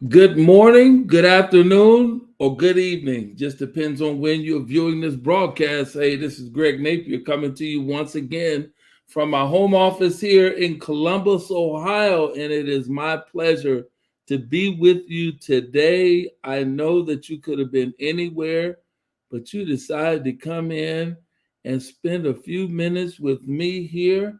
Good morning, good afternoon, or good evening. Just depends on when you're viewing this broadcast. Hey, this is Greg Napier coming to you once again from my home office here in Columbus, Ohio. And it is my pleasure to be with you today. I know that you could have been anywhere, but you decided to come in and spend a few minutes with me here.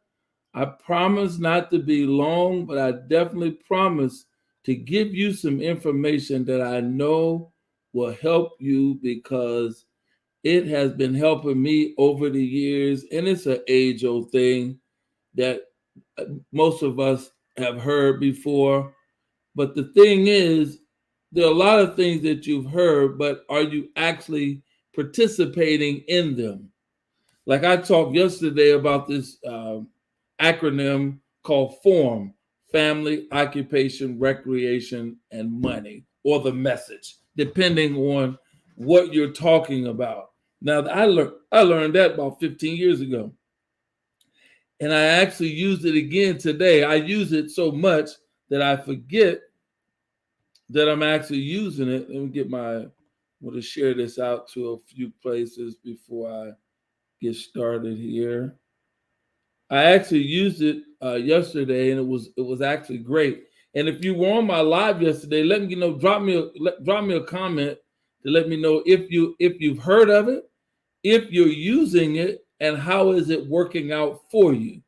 I promise not to be long, but I definitely promise to give you some information that I know will help you because it has been helping me over the years. And it's an age old thing that most of us have heard before. But the thing is, there are a lot of things that you've heard, but are you actually participating in them? Like I talked yesterday about this acronym called FORM: Family, Occupation, Recreation, and Money, or the message, depending on what you're talking about. Now, I learned that about 15 years ago, and I actually used it again today. I use it so much that I forget that I'm actually using it. Let me get my, I want to share this out to a few places before I get started here. I actually used it yesterday, and it was actually great. And if you were on my live yesterday, let me know. Drop me a comment to let me know if you've heard of it, if you're using it, and how is it working out for you.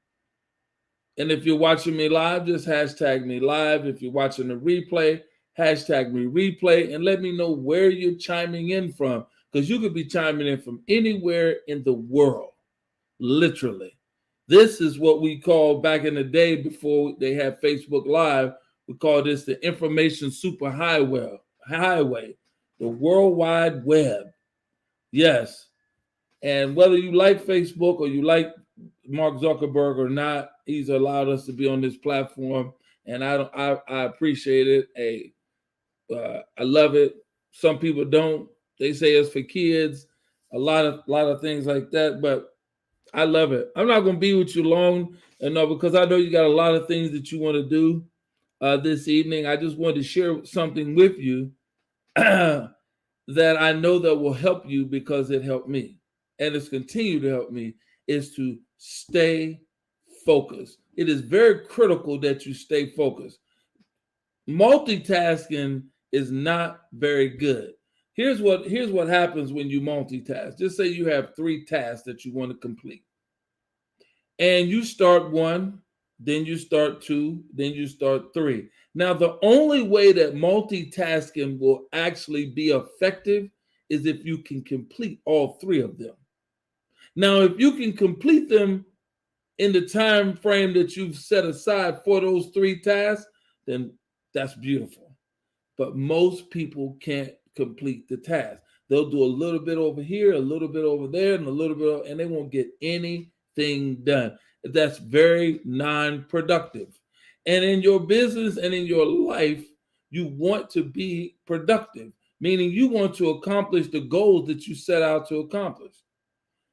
And if you're watching me live, just hashtag me live. If you're watching the replay, hashtag me replay, and let me know where you're chiming in from, because you could be chiming in from anywhere in the world, literally. This is what we call back in the day before they had Facebook Live. We call this the information highway, the World Wide Web. Yes. And whether you like Facebook or you like Mark Zuckerberg or not, he's allowed us to be on this platform, and I appreciate it. I love it. Some people don't. They say it's for kids, a lot of things like that, but I love it. I'm not going to be with you long enough because I know you got a lot of things that you want to do this evening. I just wanted to share something with you that I know that will help you because it helped me and it's continued to help me is to stay focused. It is very critical that you stay focused. Multitasking is not very good. Here's what happens when you multitask. Just say you have 3 tasks that you want to complete. And you start one, then you start two, then you start three. Now, the only way that multitasking will actually be effective is if you can complete all 3 of them. Now, if you can complete them in the time frame that you've set aside for those 3 tasks, then that's beautiful. But most people can't complete the task. They'll do a little bit over here, a little bit over there, and a little bit, and they won't get anything done. That's very non-productive. And in your business and in your life, you want to be productive, meaning you want to accomplish the goals that you set out to accomplish.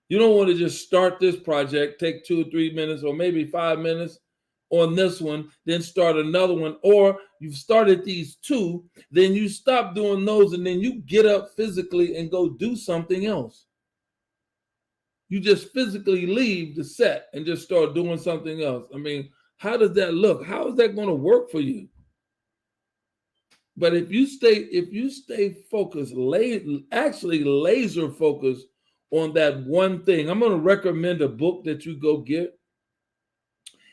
You don't want to just start this project, take 2 or 3 minutes, or maybe 5 minutes on this one, then start another one. Or you've started these two, then you stop doing those, and then you get up physically and go do something else. You just physically leave the set and just start doing something else. I mean, how does that look? How is that going to work for you? But if you stay focused, actually laser focused on that one thing, I'm going to recommend a book that you go get.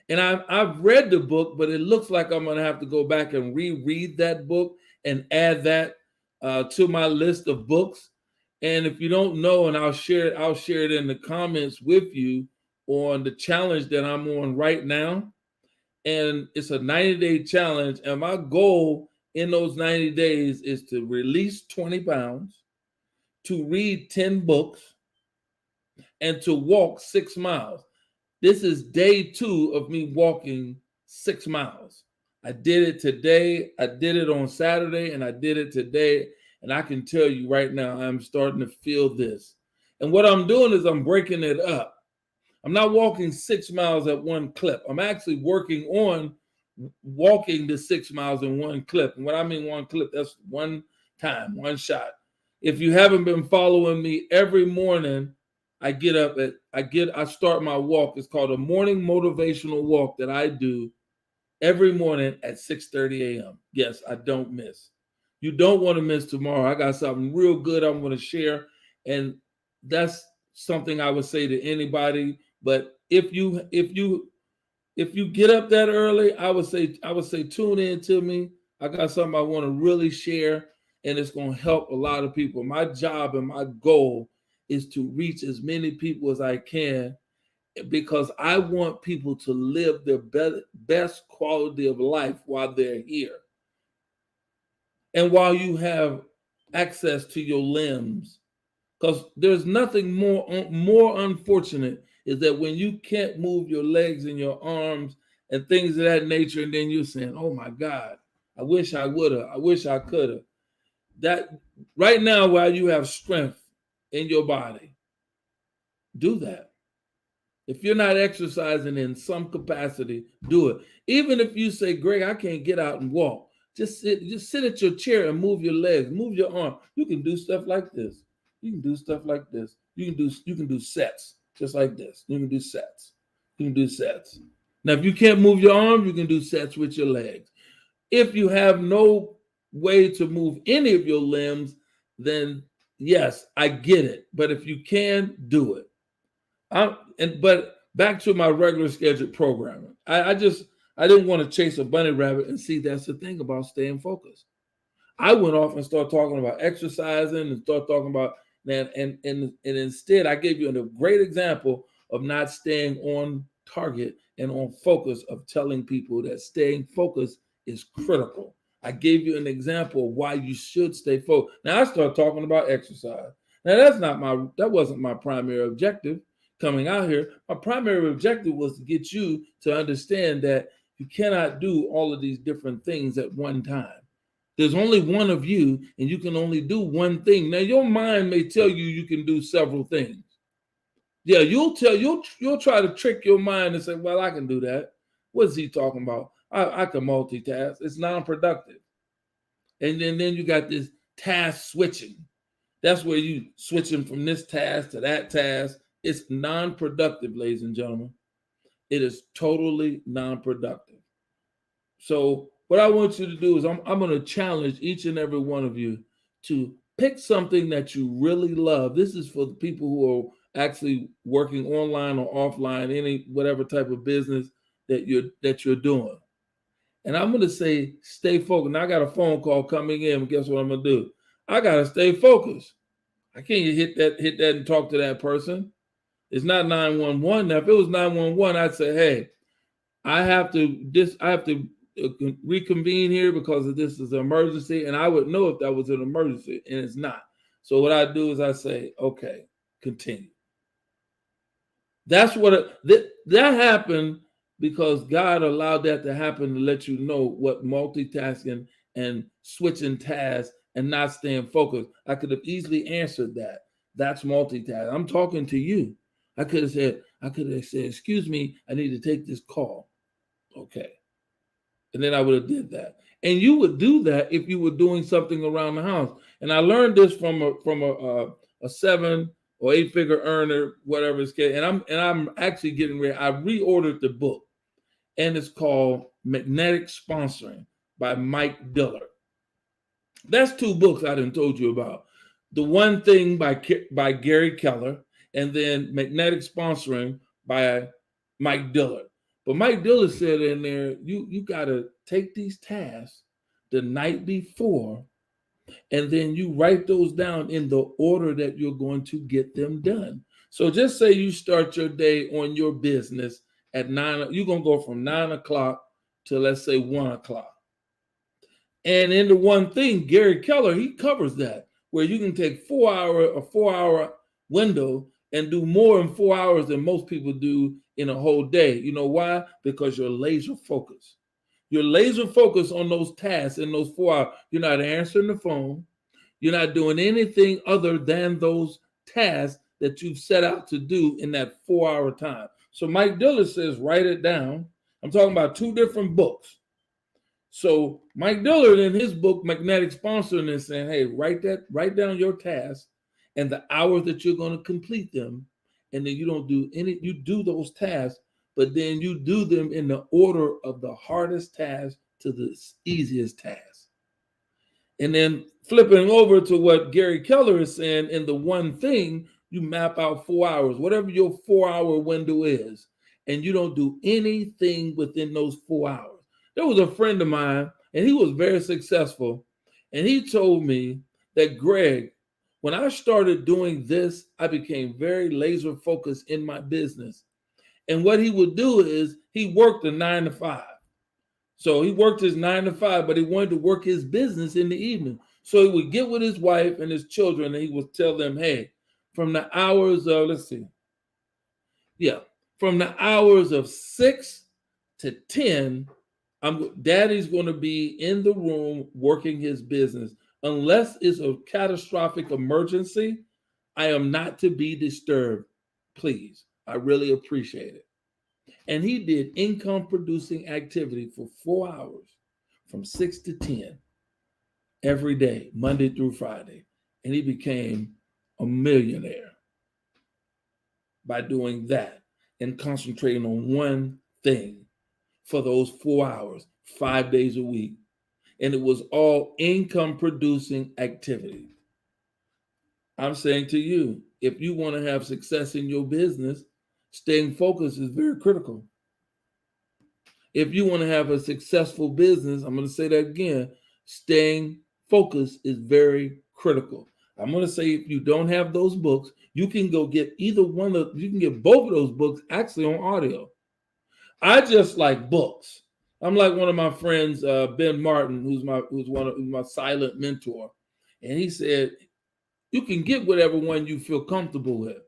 And I've read the book, but it looks like I'm going to have to go back and reread that book and add that to my list of books. And if you don't know, and I'll share it in the comments with you on the challenge that I'm on right now. And it's a 90-day challenge. And my goal in those 90 days is to release 20 pounds, to read 10 books, and to walk 6 miles. This is day 2 of me walking 6 miles. I did it today. I did it on Saturday, and I did it today. And I can tell you right now, I'm starting to feel this. And what I'm doing is I'm breaking it up. I'm not walking 6 miles at one clip. I'm actually working on walking the 6 miles in one clip. And when I mean one clip, that's one time, one shot. If you haven't been following me, every morning I start my walk. It's called a morning motivational walk that I do every morning at 6:30 a.m. Yes, I don't miss. You don't want to miss tomorrow. I got something real good I'm going to share, and that's something I would say to anybody. But if you get up that early, I would say tune in to me. I got something I want to really share, and it's going to help a lot of people. My job and my goal is to reach as many people as I can, because I want people to live their best quality of life while they're here. And while you have access to your limbs, because there's nothing more unfortunate is that when you can't move your legs and your arms and things of that nature, and then you're saying, oh my God, I wish I would have, I wish I could have. That right now, while you have strength in your body, do that. If you're not exercising in some capacity, do it. Even if you say, Greg, I can't get out and walk, just sit at your chair and move your legs, move your arm. You can do stuff like this. You can do stuff like this. You can do sets just like this. You can do sets. You can do sets. Now, if you can't move your arm, you can do sets with your legs. If you have no way to move any of your limbs, then yes, I get it. But if you can, do it. But back to my regular scheduled programming. I didn't want to chase a bunny rabbit, and see, that's the thing about staying focused. I went off and started talking about exercising and start talking about that, and instead I gave you a great example of not staying on target and on focus, of telling people that staying focused is critical. I gave you an example of why you should stay focused. Now I start talking about exercise. Now that wasn't my primary objective coming out here. My primary objective was to get you to understand that you cannot do all of these different things at one time. There's only one of you, and you can only do one thing. Now, your mind may tell you can do several things. Yeah, you'll try to trick your mind and say, well, I can do that. What is he talking about? I can multitask. It's non-productive. And then you got this task switching. That's where you switching from this task to that task. It's non-productive, ladies and gentlemen. It is totally non-productive. So what I want you to do is I'm going to challenge each and every one of you to pick something that you really love. This is for the people who are actually working online or offline, any whatever type of business that you're doing. And I'm going to say, stay focused. Now I got a phone call coming in. Guess what I'm going to do? I got to stay focused. I can't hit that and talk to that person. It's not 911. Now, if it was 911, I'd say, hey, I have to reconvene here because this is an emergency, and I would know if that was an emergency, and it's not. So what I do is I say, okay, continue. That's what that happened, because God allowed that to happen to let you know what multitasking and switching tasks and not staying focused. I could have easily answered that. That's multitasking. I'm talking to you. I could have said, excuse me, I need to take this call. Okay. And then I would have did that. And you would do that if you were doing something around the house. And I learned this from a 7 or 8 figure earner, whatever it's called. And I'm actually getting ready. I reordered the book, and it's called Magnetic Sponsoring by Mike Dillard. That's 2 books I done told you about. The One Thing by Gary Keller, and then Magnetic Sponsoring by Mike Dillard. But Mike Dillard said in there, you got to take these tasks the night before, and then you write those down in the order that you're going to get them done. So just say you start your day on your business at 9. You're going to go from 9 o'clock to, let's say, 1 o'clock. And in the One Thing, Gary Keller, he covers that, where you can take a 4-hour window and do more in 4 hours than most people do in a whole day. You know why? Because you're laser focused. You're laser focused on those tasks in those 4 hours. You're not answering the phone. You're not doing anything other than those tasks that you've set out to do in that 4-hour time. So Mike Dillard says, write it down. I'm talking about 2 different books. So Mike Dillard in his book Magnetic Sponsoring is saying, hey, write down your tasks and the hours that you're going to complete them, and then you do those tasks, but then you do them in the order of the hardest task to the easiest task. And then flipping over to what Gary Keller is saying, in the one thing, you map out 4 hours, whatever your 4-hour window is, and you don't do anything within those 4 hours. There was a friend of mine, and he was very successful, and he told me that, Greg, when I started doing this, I became very laser focused in my business. And what he would do is he worked a 9 to 5. So he worked his 9 to 5, but he wanted to work his business in the evening. So he would get with his wife and his children, and he would tell them, hey, from the hours of, from the hours of 6 to 10, Daddy's going to be in the room working his business. Unless it's a catastrophic emergency, I am not to be disturbed. Please, I really appreciate it. And he did income producing activity for 4 hours from 6 to 10 every day, Monday through Friday. And he became a millionaire by doing that and concentrating on one thing for those 4 hours, 5 days a week. And it was all income producing activity. I'm saying to you, if you want to have success in your business, staying focused is very critical. If you want to have a successful business, I'm going to say that again, staying focused is very critical. I'm going to say if you don't have those books, you can go get you can get both of those books actually on audio. I just like books. I'm like one of my friends, Ben Martin, who's my silent mentor. And he said, you can get whatever one you feel comfortable with.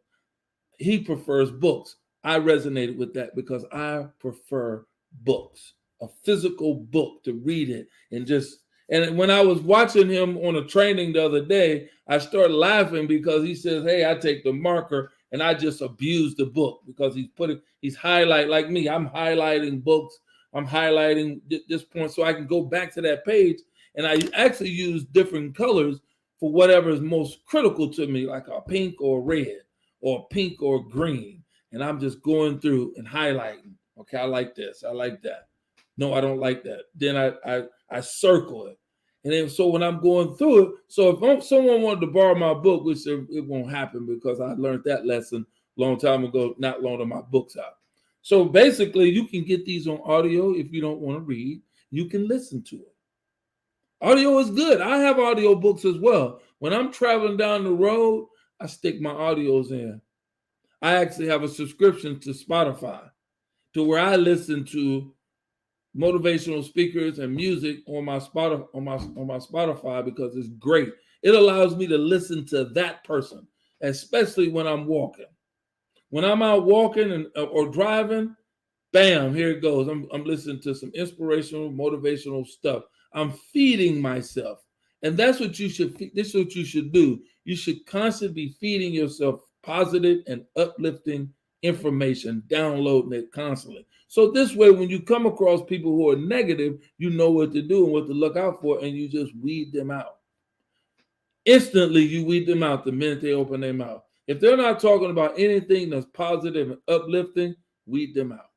He prefers books. I resonated with that because I prefer books, a physical book to read it. And when I was watching him on a training the other day, I started laughing because he says, hey, I take the marker and I just abuse the book because he's highlighting like me. I'm highlighting books. I'm highlighting this point so I can go back to that page. And I actually use different colors for whatever is most critical to me, like a pink or red or pink or green. And I'm just going through and highlighting. Okay, I like this. I like that. No, I don't like that. Then I circle it. And then so when I'm going through it, so if someone wanted to borrow my book, which it won't happen because I learned that lesson a long time ago, not loaning my books out. So basically, you can get these on audio if you don't want to read. You can listen to it. Audio is good. I have audio books as well. When I'm traveling down the road, I stick my audios in. I actually have a subscription to Spotify to where I listen to motivational speakers and music on my Spotify because it's great. It allows me to listen to that person, especially when I'm walking. When I'm out walking or driving, bam, here it goes. I'm listening to some inspirational, motivational stuff. I'm feeding myself. And that's what this is what you should do. You should constantly be feeding yourself positive and uplifting information, downloading it constantly. So this way, when you come across people who are negative, you know what to do and what to look out for, and you just weed them out. Instantly, you weed them out the minute they open their mouth. If they're not talking about anything that's positive and uplifting, weed them out.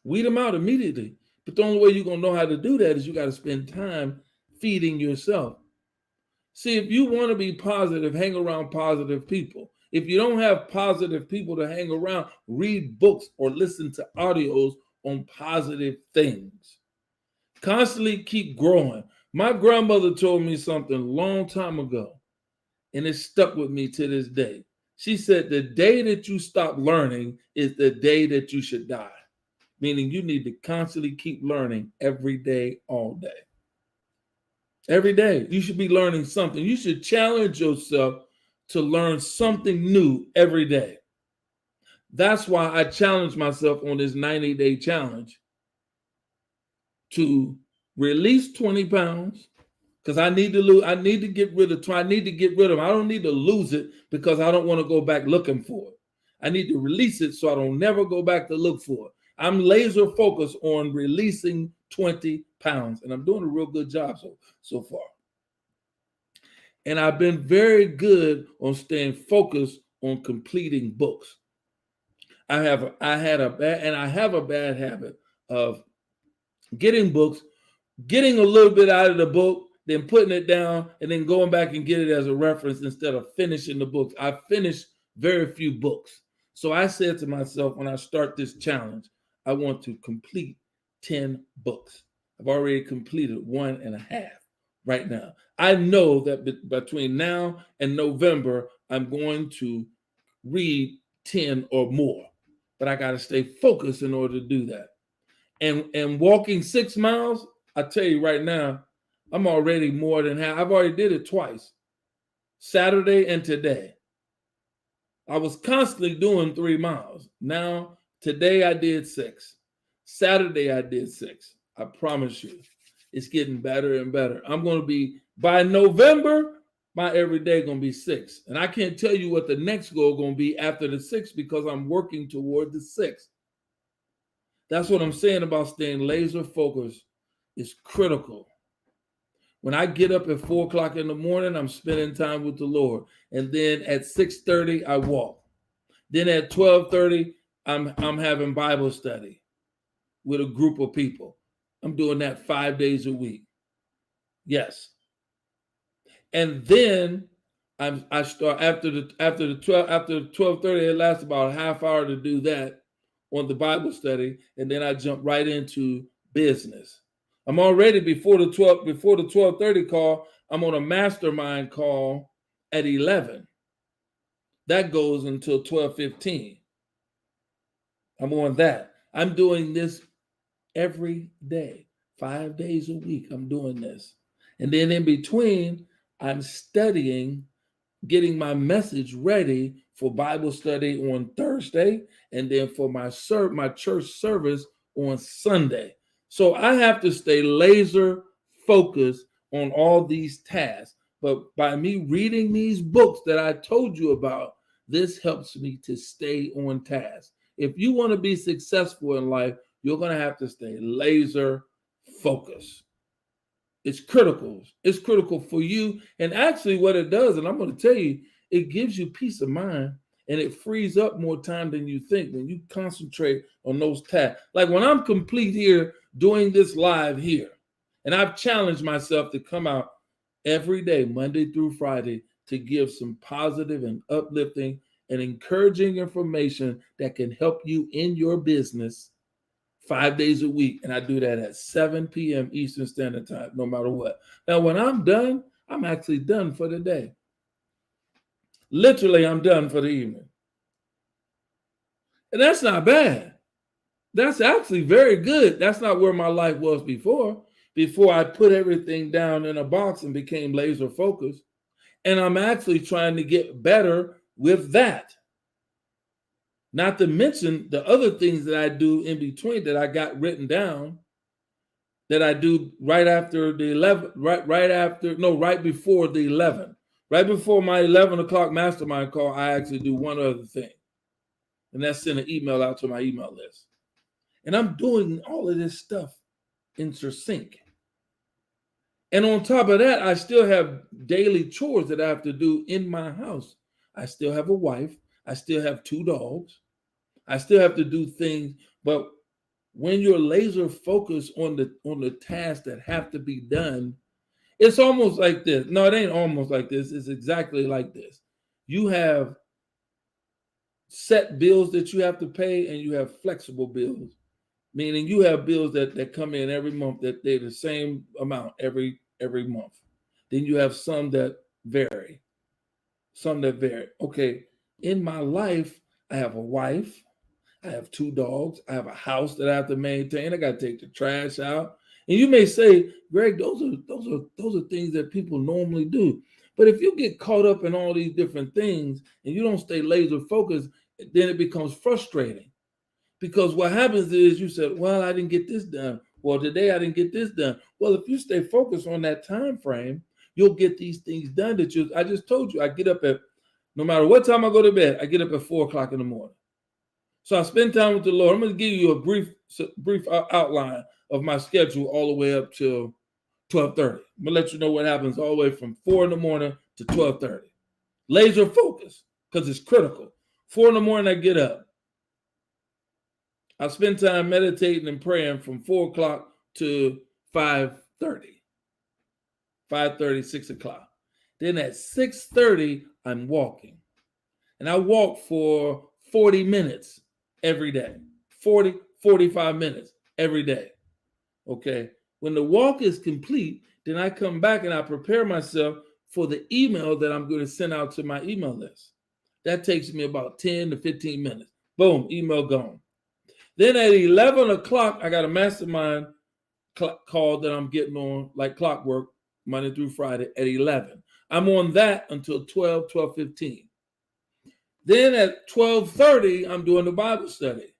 Weed them out immediately. But the only way you're going to know how to do that is you got to spend time feeding yourself. See, if you want to be positive, hang around positive people. If you don't have positive people to hang around, read books or listen to audios on positive things. Constantly keep growing. My grandmother told me something a long time ago, and it stuck with me to this day. She said, the day that you stop learning is the day that you should die. Meaning you need to constantly keep learning every day, all day. Every day, you should be learning something. You should challenge yourself to learn something new every day. That's why I challenged myself on this 90-day challenge to release 20 pounds because I need to get rid of them. I don't need to lose it because I don't want to go back looking for it. I need to release it so I don't never go back to look for it. I'm laser focused on releasing 20 pounds, and I'm doing a real good job so far. And I've been very good on staying focused on completing books. I have a bad habit of getting books, getting a little bit out of the book, then putting it down, and then going back and get it as a reference instead of finishing the books. I finished very few books. So I said to myself, when I start this challenge, I want to complete 10 books. I've already completed 1.5 right now. I know that between now and November, I'm going to read 10 or more, but I got to stay focused in order to do that. And walking 6 miles, I tell you right now, I'm already more than half. I've already did it twice, Saturday and today. I was constantly doing 3 miles. Now, today I did 6. Saturday I did 6. I promise you, it's getting better and better. I'm going to be, by November, my everyday going to be 6. And I can't tell you what the next goal going to be after the 6 because I'm working toward the 6. That's what I'm saying about staying laser focused is critical. When I get up at 4 o'clock in the morning, I'm spending time with the Lord. And then at 6:30, I walk. Then at 12:30, I'm having Bible study with a group of people. I'm doing that 5 days a week. Yes. And then I start after 12:30, it lasts about a half hour to do that on the Bible study, and then I jump right into business. I'm already before the 12:30 call, I'm on a mastermind call at 11. That goes until 12:15. I'm on that. I'm doing this every day, 5 days a week. I'm doing this. And then in between, I'm studying, getting my message ready for Bible study on Thursday, and then for my church service on Sunday. So I have to stay laser focused on all these tasks. But by me reading these books that I told you about, this helps me to stay on task. If you want to be successful in life, you're going to have to stay laser focused. It's critical. It's critical for you. And actually what it does, and I'm going to tell you, it gives you peace of mind and it frees up more time than you think when you concentrate on those tasks. Like when I'm complete here doing this live here, and I've challenged myself to come out every day, Monday through Friday, to give some positive and uplifting and encouraging information that can help you in your business 5 days a week. And I do that at 7 p.m. Eastern Standard Time, no matter what. Now, when I'm done, I'm actually done for the day. Literally, I'm done for the evening. And that's not bad. That's actually very good. That's not where my life was before. Before I put everything down in a box and became laser focused. And I'm actually trying to get better with that. Not to mention the other things that I do in between that I got written down that I do right after the 11, right before the 11. Right before my 11 o'clock mastermind call, I actually do one other thing. And that's send an email out to my email list. And I'm doing all of this stuff in sync. And on top of that, I still have daily chores that I have to do in my house. I still have a wife. I still have 2 dogs. I still have to do things. But when you're laser focused on the tasks that have to be done, it's almost like this. No, it ain't almost like this. It's exactly like this. You have set bills that you have to pay, and you have flexible bills, meaning you have bills that come in every month that they're the same amount every month. Then you have some that vary. Okay, in my life, I have a wife, I have 2 dogs, I have a house that I have to maintain. I got to take the trash out. And you may say, Greg, those are things that people normally do. But if you get caught up in all these different things and you don't stay laser focused, then it becomes frustrating. Because what happens is you said, well, I didn't get this done. Well, today I didn't get this done. Well, if you stay focused on that time frame, you'll get these things done I just told you. I get up at, no matter what time I go to bed, I get up at 4 o'clock in the morning. So I spend time with the Lord. I'm going to give you a brief outline of my schedule all the way up till 12:30. I'm going to let you know what happens all the way from 4 in the morning to 12:30. Laser focus, because it's critical. 4 in the morning, I get up. I spend time meditating and praying from 4 o'clock to 5:30. 5:30, 6 o'clock. Then at 6:30, I'm walking. And I walk for 40 minutes every day. 40, 45 minutes every day. Okay. When the walk is complete, then I come back and I prepare myself for the email that I'm going to send out to my email list. That takes me about 10 to 15 minutes. Boom, email gone. Then at 11 o'clock, I got a mastermind call that I'm getting on like clockwork Monday through Friday at 11. I'm on that until 12, 12:15. Then at 12:30, I'm doing the Bible study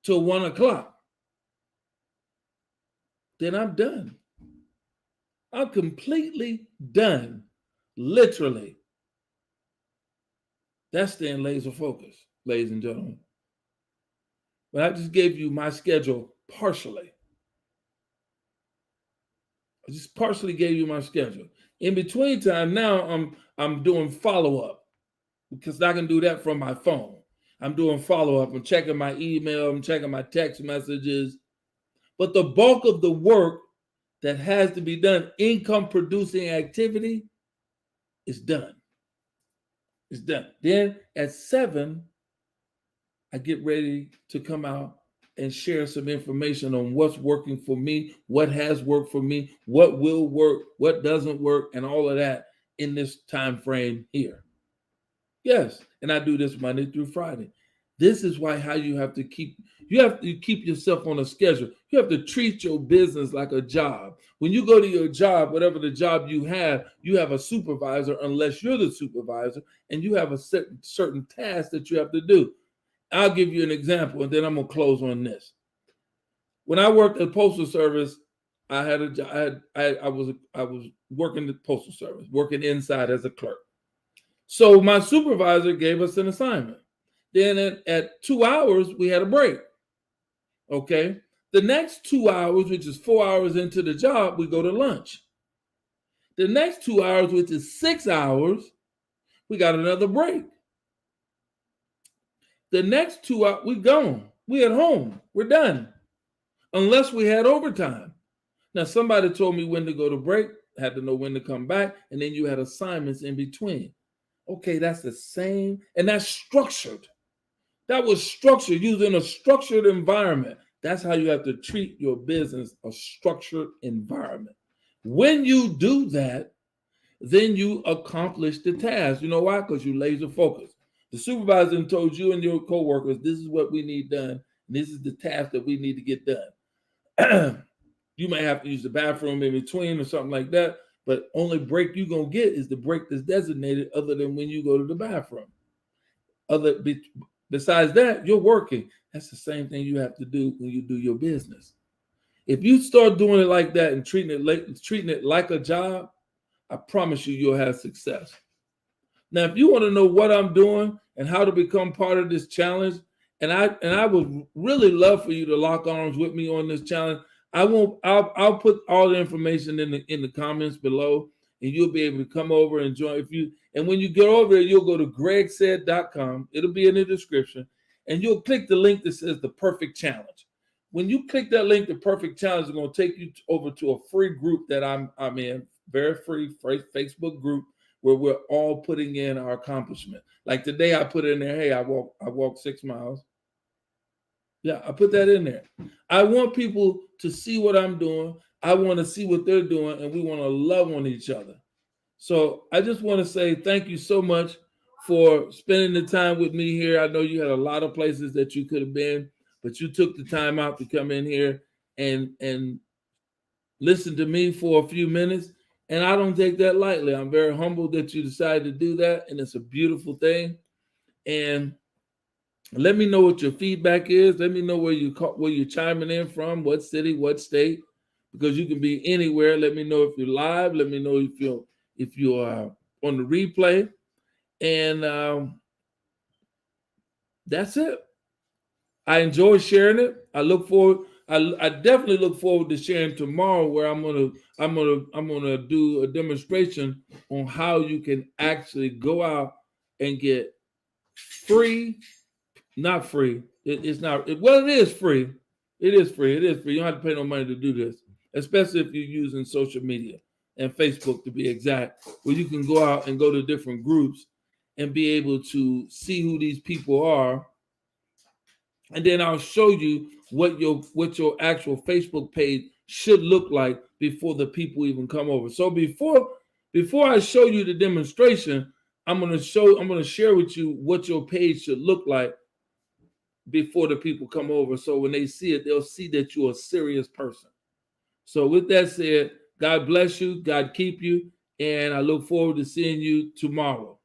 till 1 o'clock. Then I'm done. I'm completely done. Literally. That's staying laser focused, ladies and gentlemen. But I just gave you my schedule partially. I just partially gave you my schedule. In between time, now I'm doing follow-up because I can do that from my phone. I'm doing follow-up. I'm checking my email. I'm checking my text messages. But the bulk of the work that has to be done, income-producing activity, is done. It's done. Then at 7, I get ready to come out and share some information on what's working for me, what has worked for me, what will work, what doesn't work, and all of that in this time frame here. Yes, and I do this Monday through Friday. This is why how you have to keep yourself on a schedule. You have to treat your business like a job. When you go to your job, whatever the job you have a supervisor unless you're the supervisor, and you have a certain task that you have to do. I'll give you an example, and then I'm gonna close on this. When I worked at Postal Service, I had a job. I was working the Postal Service, working inside as a clerk. So my supervisor gave us an assignment. Then at 2 hours, we had a break. Okay. The next 2 hours, which is 4 hours into the job, we go to lunch. The next 2 hours, which is 6 hours, we got another break. The next 2 hours, we're gone. We at home. We're done. Unless we had overtime. Now, somebody told me when to go to break, had to know when to come back, and then you had assignments in between. Okay, that's the same, and that's structured. That was structured, using a structured environment. That's how you have to treat your business, a structured environment. When you do that, then you accomplish the task. You know why? Because you laser focus. The supervisor told you and your coworkers, this is what we need done, and this is the task that we need to get done. You might have to use the bathroom in between or something like that, but only break you're going to get is the break that's designated other than when you go to the bathroom. Besides that, you're working. That's the same thing you have to do when you do your business. If you start doing it like that and treating it like a job, I promise you'll have success. Now, if you want to know what I'm doing and how to become part of this challenge, and I would really love for you to lock arms with me on this challenge. I'll put all the information in the comments below, and you'll be able to come over and join. And when you get over there, you'll go to gregsaid.com. It'll be in the description, and you'll click the link that says the Perfect Challenge. When you click that link, the Perfect Challenge is going to take you over to a free group that I'm in, very free Facebook group where we're all putting in our accomplishment. Like today, I put in there, hey, I walked 6 miles. Yeah, I put that in there. I want people to see what I'm doing. I want to see what they're doing, and we want to love on each other. So I just want to say thank you so much for spending the time with me here. I know you had a lot of places that you could have been, but you took the time out to come in here and listen to me for a few minutes. And I don't take that lightly. I'm very humbled that you decided to do that, and it's a beautiful thing. And let me know what your feedback is. Let me know where you're chiming in from, what city, what state, because you can be anywhere. Let me know if you're live. Let me know if you're on the replay. And That's it. I enjoy sharing it. I look forward. I definitely look forward to sharing tomorrow, where I'm gonna do a demonstration on how you can actually go out and get free, not free. It's not. Well, it is free. It is free. It is free. You don't have to pay no money to do this, especially if you're using social media and Facebook to be exact, where you can go out and go to different groups and be able to see who these people are, and then I'll show you what your actual Facebook page should look like before the people even come over. So before I show you the demonstration, I'm going to share with you what your page should look like before the people come over. So when they see it, they'll see that you're a serious person. So with that said, God bless you, God keep you, and I look forward to seeing you tomorrow.